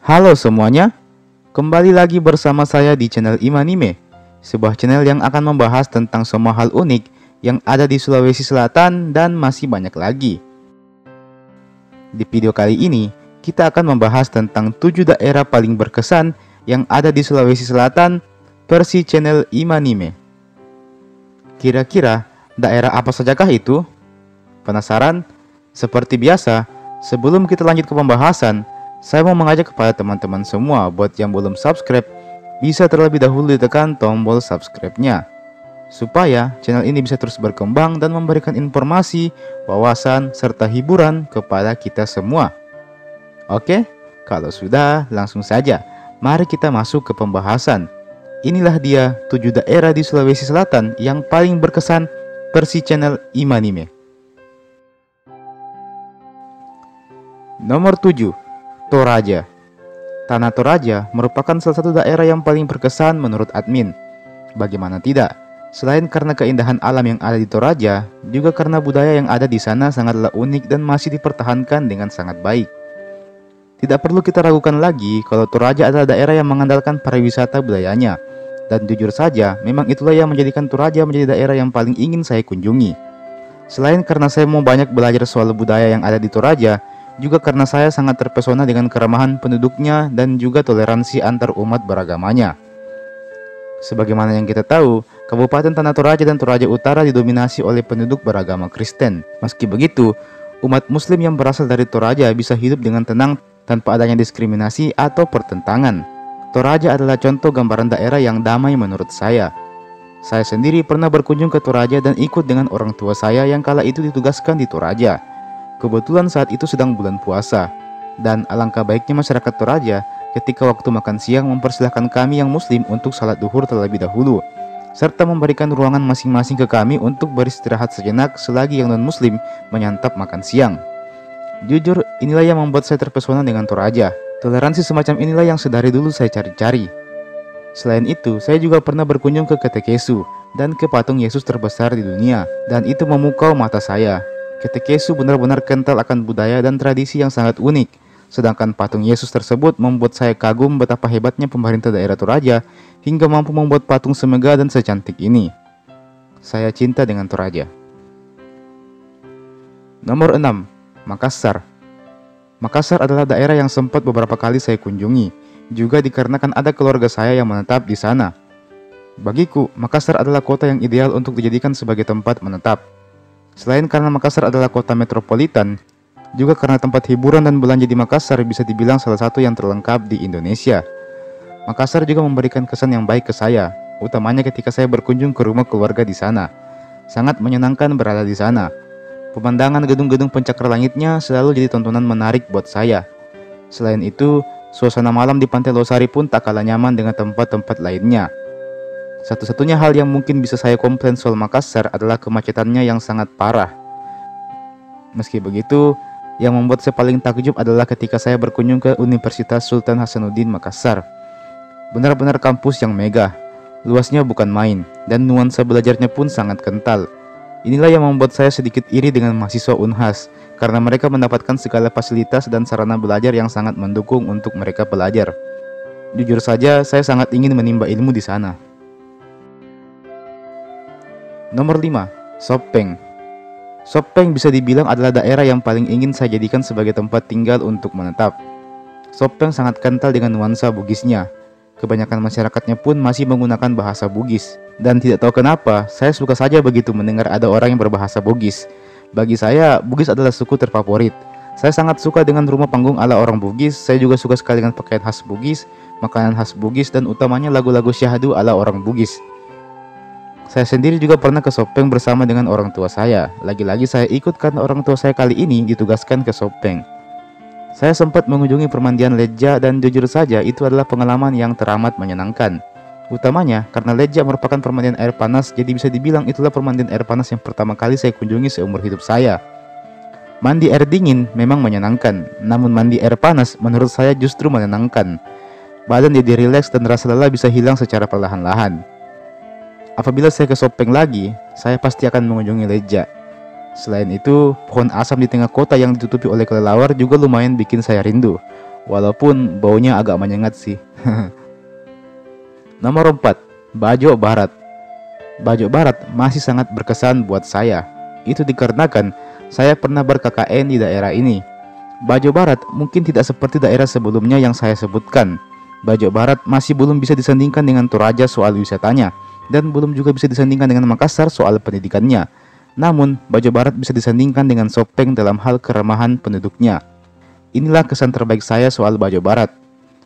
Halo semuanya, kembali lagi bersama saya di channel Imanime, sebuah channel yang akan membahas tentang semua hal unik yang ada di Sulawesi Selatan dan masih banyak lagi. Di video kali ini, kita akan membahas tentang 7 daerah paling berkesan yang ada di Sulawesi Selatan versi channel Imanime. Kira-kira daerah apa sajakah itu? Penasaran? Seperti biasa, sebelum kita lanjut ke pembahasan, saya mau mengajak kepada teman-teman semua buat yang belum subscribe, bisa terlebih dahulu ditekan tombol subscribe-nya, supaya channel ini bisa terus berkembang dan memberikan informasi, wawasan, serta hiburan kepada kita semua. Oke, kalau sudah, langsung saja, mari kita masuk ke pembahasan. Inilah dia 7 daerah di Sulawesi Selatan yang paling berkesan versi channel Imanime. Nomor 7, Toraja. Tanah Toraja merupakan salah satu daerah yang paling berkesan menurut admin. Bagaimana tidak? Selain karena keindahan alam yang ada di Toraja, juga karena budaya yang ada di sana sangatlah unik dan masih dipertahankan dengan sangat baik. Tidak perlu kita ragukan lagi kalau Toraja adalah daerah yang mengandalkan pariwisata budayanya. Dan jujur saja, memang itulah yang menjadikan Toraja menjadi daerah yang paling ingin saya kunjungi. Selain karena saya mau banyak belajar soal budaya yang ada di Toraja, juga karena saya sangat terpesona dengan keramahan penduduknya dan juga toleransi antar umat beragamanya. Sebagaimana yang kita tahu, Kabupaten Tanah Toraja dan Toraja Utara didominasi oleh penduduk beragama Kristen. Meski begitu, umat Muslim yang berasal dari Toraja bisa hidup dengan tenang tanpa adanya diskriminasi atau pertentangan. Toraja adalah contoh gambaran daerah yang damai menurut saya. Saya sendiri pernah berkunjung ke Toraja dan ikut dengan orang tua saya yang kala itu ditugaskan di Toraja. Kebetulan saat itu sedang bulan puasa, dan alangkah baiknya masyarakat Toraja ketika waktu makan siang mempersilahkan kami yang muslim untuk salat duhur terlebih dahulu, serta memberikan ruangan masing-masing ke kami untuk beristirahat sejenak selagi yang non-muslim menyantap makan siang. Jujur, inilah yang membuat saya terpesona dengan Toraja. Toleransi semacam inilah yang sedari dulu saya cari-cari. Selain itu, saya juga pernah berkunjung ke Ketekesu dan ke patung Yesus terbesar di dunia, dan itu memukau mata saya. Ketekesu benar-benar kental akan budaya dan tradisi yang sangat unik, sedangkan patung Yesus tersebut membuat saya kagum betapa hebatnya pemerintah daerah Toraja hingga mampu membuat patung semegah dan secantik ini. Saya cinta dengan Toraja. Nomor 6, Makassar. Makassar adalah daerah yang sempat beberapa kali saya kunjungi, juga dikarenakan ada keluarga saya yang menetap di sana. Bagiku, Makassar adalah kota yang ideal untuk dijadikan sebagai tempat menetap. Selain karena Makassar adalah kota metropolitan, juga karena tempat hiburan dan belanja di Makassar bisa dibilang salah satu yang terlengkap di Indonesia. Makassar juga memberikan kesan yang baik ke saya, utamanya ketika saya berkunjung ke rumah keluarga di sana. Sangat menyenangkan berada di sana. Pemandangan gedung-gedung pencakar langitnya selalu jadi tontonan menarik buat saya. Selain itu, suasana malam di Pantai Losari pun tak kalah nyaman dengan tempat-tempat lainnya. Satu-satunya hal yang mungkin bisa saya komplain soal Makassar adalah kemacetannya yang sangat parah. Meski begitu, yang membuat saya paling takjub adalah ketika saya berkunjung ke Universitas Sultan Hasanuddin Makassar. Benar-benar kampus yang megah, luasnya bukan main, dan nuansa belajarnya pun sangat kental. Inilah yang membuat saya sedikit iri dengan mahasiswa Unhas, karena mereka mendapatkan segala fasilitas dan sarana belajar yang sangat mendukung untuk mereka belajar. Jujur saja, saya sangat ingin menimba ilmu di sana. Nomor 5, Sopeng. Sopeng bisa dibilang adalah daerah yang paling ingin saya jadikan sebagai tempat tinggal untuk menetap. Sopeng sangat kental dengan nuansa Bugisnya. Kebanyakan masyarakatnya pun masih menggunakan bahasa Bugis. Dan tidak tahu kenapa, saya suka saja begitu mendengar ada orang yang berbahasa Bugis. Bagi saya, Bugis adalah suku terfavorit. Saya sangat suka dengan rumah panggung ala orang Bugis. Saya juga suka sekali dengan pakaian khas Bugis, makanan khas Bugis, dan utamanya lagu-lagu syahdu ala orang Bugis. Saya sendiri juga pernah ke Sopeng bersama dengan orang tua saya. Lagi-lagi saya ikut karena orang tua saya kali ini ditugaskan ke Sopeng. Saya sempat mengunjungi permandian Leja dan jujur saja itu adalah pengalaman yang teramat menyenangkan. Utamanya karena Leja merupakan permandian air panas, jadi bisa dibilang itulah permandian air panas yang pertama kali saya kunjungi seumur hidup saya. Mandi air dingin memang menyenangkan, namun mandi air panas menurut saya justru menenangkan. Badan jadi rileks dan rasa lelah bisa hilang secara perlahan-lahan. Apabila saya ke Sopeng lagi, saya pasti akan mengunjungi Leja. Selain itu, pohon asam di tengah kota yang ditutupi oleh kelelawar juga lumayan bikin saya rindu. walaupun baunya agak menyengat sih. Nomor 4, Bajo Barat. Bajo Barat masih sangat berkesan buat saya. Itu dikarenakan saya pernah ber-KKN di daerah ini. Bajo Barat mungkin tidak seperti daerah sebelumnya yang saya sebutkan. Bajo Barat masih belum bisa disandingkan dengan Toraja soal wisatanya, dan belum juga bisa disandingkan dengan Makassar soal pendidikannya. Namun, Bajo Barat bisa disandingkan dengan Sopeng dalam hal keramahan penduduknya. Inilah kesan terbaik saya soal Bajo Barat.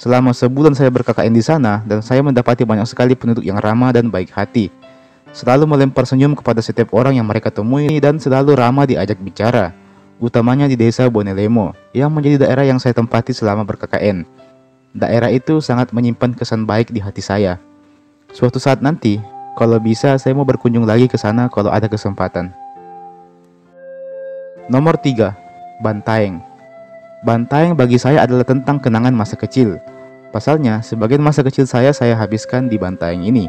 Selama sebulan saya ber-KKN di sana, dan saya mendapati banyak sekali penduduk yang ramah dan baik hati. Selalu melempar senyum kepada setiap orang yang mereka temui dan selalu ramah diajak bicara. Utamanya di desa Bonelemo, yang menjadi daerah yang saya tempati selama ber-KKN. Daerah itu sangat menyimpan kesan baik di hati saya. Suatu saat nanti, kalau bisa saya mau berkunjung lagi ke sana kalau ada kesempatan. Nomor 3, Bantaeng. Bantaeng bagi saya adalah tentang kenangan masa kecil. Pasalnya, sebagian masa kecil saya habiskan di Bantaeng ini.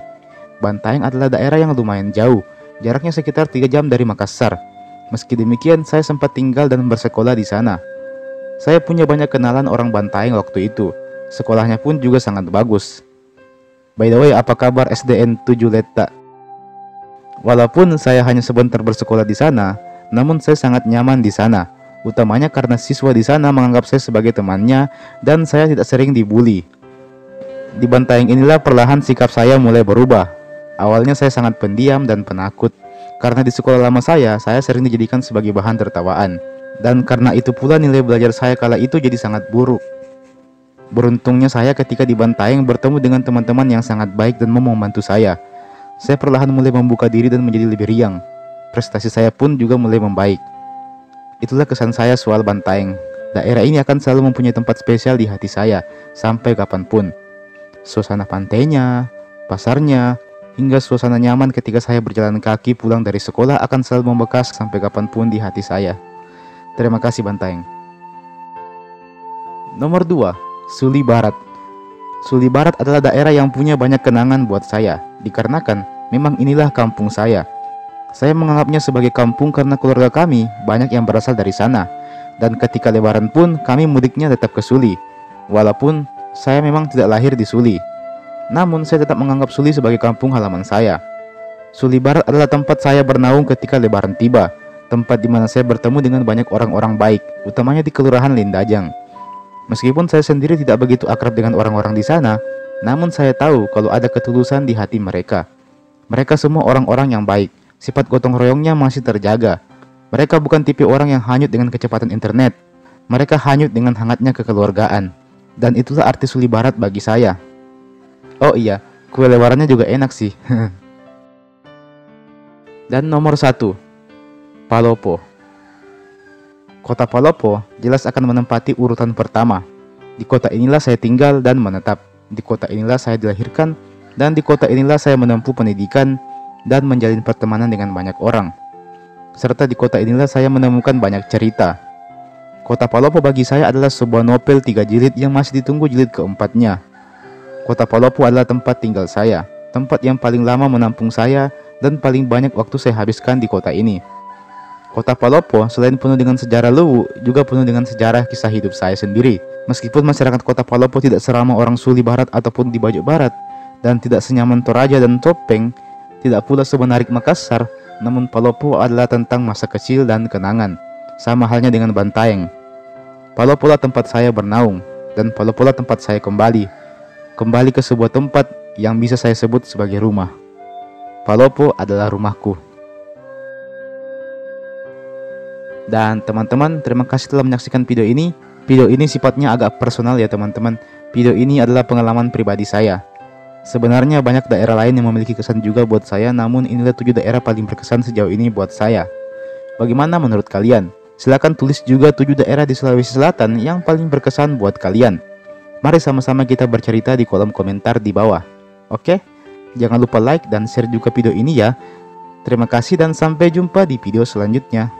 Bantaeng adalah daerah yang lumayan jauh, jaraknya sekitar 3 jam dari Makassar. Meski demikian, saya sempat tinggal dan bersekolah di sana. Saya punya banyak kenalan orang Bantaeng waktu itu. Sekolahnya pun juga sangat bagus. By the way, apa kabar SDN 7 Leta? Walaupun saya hanya sebentar bersekolah di sana, namun saya sangat nyaman di sana. Utamanya karena siswa di sana menganggap saya sebagai temannya dan saya tidak sering dibully. Di Bantaeng inilah perlahan sikap saya mulai berubah. Awalnya saya sangat pendiam dan penakut. Karena di sekolah lama saya sering dijadikan sebagai bahan tertawaan. Dan karena itu pula nilai belajar saya kala itu jadi sangat buruk. Beruntungnya saya ketika di Bantaeng bertemu dengan teman-teman yang sangat baik dan mau membantu saya. Saya perlahan mulai membuka diri dan menjadi lebih riang. Prestasi saya pun juga mulai membaik. Itulah kesan saya soal Bantaeng. Daerah ini akan selalu mempunyai tempat spesial di hati saya, sampai kapanpun. Suasana pantainya, pasarnya, hingga suasana nyaman ketika saya berjalan kaki pulang dari sekolah akan selalu membekas sampai kapanpun di hati saya. Terima kasih Bantaeng. Nomor 2, Suli Barat. Suli Barat adalah daerah yang punya banyak kenangan buat saya, dikarenakan memang inilah kampung saya. Saya menganggapnya sebagai kampung karena keluarga kami banyak yang berasal dari sana. Dan ketika lebaran pun kami mudiknya tetap ke Suli. Walaupun saya memang tidak lahir di Suli, namun saya tetap menganggap Suli sebagai kampung halaman saya. Suli Barat adalah tempat saya bernaung ketika lebaran tiba. Tempat di mana saya bertemu dengan banyak orang-orang baik, utamanya di Kelurahan Lindajang. Meskipun saya sendiri tidak begitu akrab dengan orang-orang di sana, namun saya tahu kalau ada ketulusan di hati mereka. Mereka semua orang-orang yang baik, sifat gotong royongnya masih terjaga. Mereka bukan tipe orang yang hanyut dengan kecepatan internet. Mereka hanyut dengan hangatnya kekeluargaan. Dan itulah arti Suli Barat bagi saya. Oh iya, kue lebarannya juga enak sih. Dan nomor 1, Palopo. Kota Palopo jelas akan menempati urutan pertama. Di kota inilah saya tinggal dan menetap. Di kota inilah saya dilahirkan. Dan di kota inilah saya menempuh pendidikan dan menjalin pertemanan dengan banyak orang. Serta di kota inilah saya menemukan banyak cerita. Kota Palopo bagi saya adalah sebuah novel 3 jilid yang masih ditunggu jilid keempatnya. Kota Palopo adalah tempat tinggal saya, tempat yang paling lama menampung saya dan paling banyak waktu saya habiskan di kota ini. Kota Palopo selain penuh dengan sejarah luwu, juga penuh dengan sejarah kisah hidup saya sendiri. Meskipun masyarakat kota Palopo tidak seramah orang Suli Barat ataupun di Bajo Barat, dan tidak senyaman Toraja dan Sopeng, tidak pula semenarik Makassar, namun Palopo adalah tentang masa kecil dan kenangan, sama halnya dengan Bantaeng. Palopo lah tempat saya bernaung, dan Palopo lah tempat saya kembali ke sebuah tempat yang bisa saya sebut sebagai rumah. Palopo adalah rumahku. Dan teman-teman, terima kasih telah menyaksikan video ini. Video ini sifatnya agak personal ya teman-teman. Video ini adalah pengalaman pribadi saya. Sebenarnya banyak daerah lain yang memiliki kesan juga buat saya, namun inilah 7 daerah paling berkesan sejauh ini buat saya. Bagaimana menurut kalian? Silahkan tulis juga 7 daerah di Sulawesi Selatan yang paling berkesan buat kalian. Mari sama-sama kita bercerita di kolom komentar di bawah. Oke? Jangan lupa like dan share juga video ini ya. Terima kasih dan sampai jumpa di video selanjutnya.